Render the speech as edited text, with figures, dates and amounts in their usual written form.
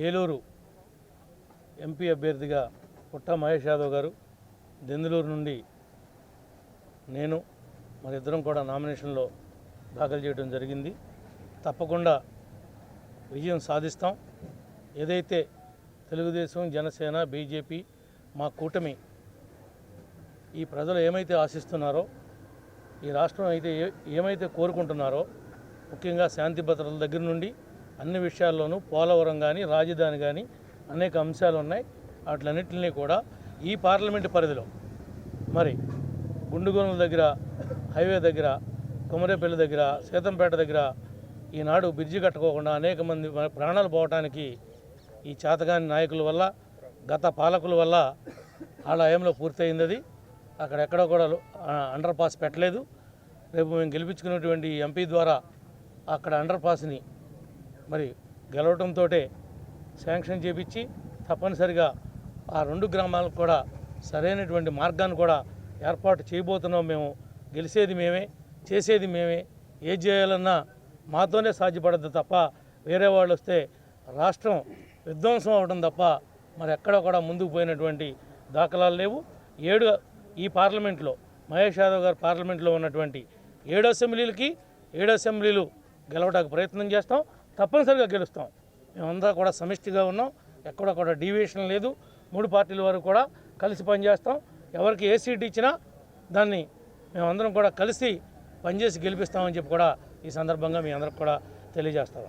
Eluru MP అభ్యర్థిగా పుట్ట మహేష్ యాదవ్ గారు, దెందులూరు నుండి నేను మరిద్దరం కూడా నామినేషన్లో దాఖలు చేయడం జరిగింది. తప్పకుండా విజయం సాధిస్తాం. ఏదైతే తెలుగుదేశం, జనసేన, బీజేపీ మా కూటమి ఈ ప్రజలు ఏమైతే ఆశిస్తున్నారో, ఈ రాష్ట్రం అయితే ఏమైతే కోరుకుంటున్నారో, ముఖ్యంగా శాంతి భద్రతల దగ్గర నుండి అన్ని విషయాల్లోనూ పోలవరం కానీ, రాజధాని కానీ అనేక అంశాలు ఉన్నాయి. వాటిలన్నింటినీ కూడా ఈ పార్లమెంటు పరిధిలో మరి గుండుగోనుల దగ్గర, హైవే దగ్గర, కొమరేపల్లి దగ్గర, సీతంపేట దగ్గర ఈనాడు బ్రిడ్జి కట్టుకోకుండా అనేక మంది ప్రాణాలు పోవటానికి ఈ చేతగాని నాయకుల వల్ల, గత పాలకుల వల్ల వాళ్ళ హయాంలో పూర్తయింది. అది అక్కడెక్కడ కూడా అండర్ పాస్ పెట్టలేదు. రేపు మేము గెలిపించుకున్నటువంటి ఎంపీ ద్వారా అక్కడ అండర్ పాస్ని మరి గెలవడంతో శాంక్షన్ చేపించి తప్పనిసరిగా ఆ రెండు గ్రామాలకు కూడా సరైనటువంటి మార్గాన్ని కూడా ఏర్పాటు చేయబోతున్నాం. మేము గెలిచేది మేమే, చేసేది మేమే. ఏది చేయాలన్నా మాతోనే సాధ్యపడద్దు తప్ప వేరే వాళ్ళు వస్తే రాష్ట్రం విధ్వంసం అవడం తప్ప మరి ఎక్కడ కూడా ముందుకు పోయినటువంటి దాఖలాలు లేవు. ఈ పార్లమెంట్లో మహేష్ యాదవ్ గారు పార్లమెంట్లో ఉన్నటువంటి 7 అసెంబ్లీలకి 7 అసెంబ్లీలు గెలవడానికి ప్రయత్నం చేస్తాం. తప్పనిసరిగా గెలుస్తాం. మేమంతా కూడా సమిష్టిగా ఉన్నాం. ఎక్కడ కూడా డీవియేషన్ లేదు. 3 పార్టీల వరకు కూడా కలిసి పనిచేస్తాం. ఎవరికి ఏ సీట్ ఇచ్చినా దాన్ని మేమందరం కూడా కలిసి పనిచేసి గెలిపిస్తామని చెప్పి కూడా ఈ సందర్భంగా మీ అందరికి కూడా తెలియజేస్తాం.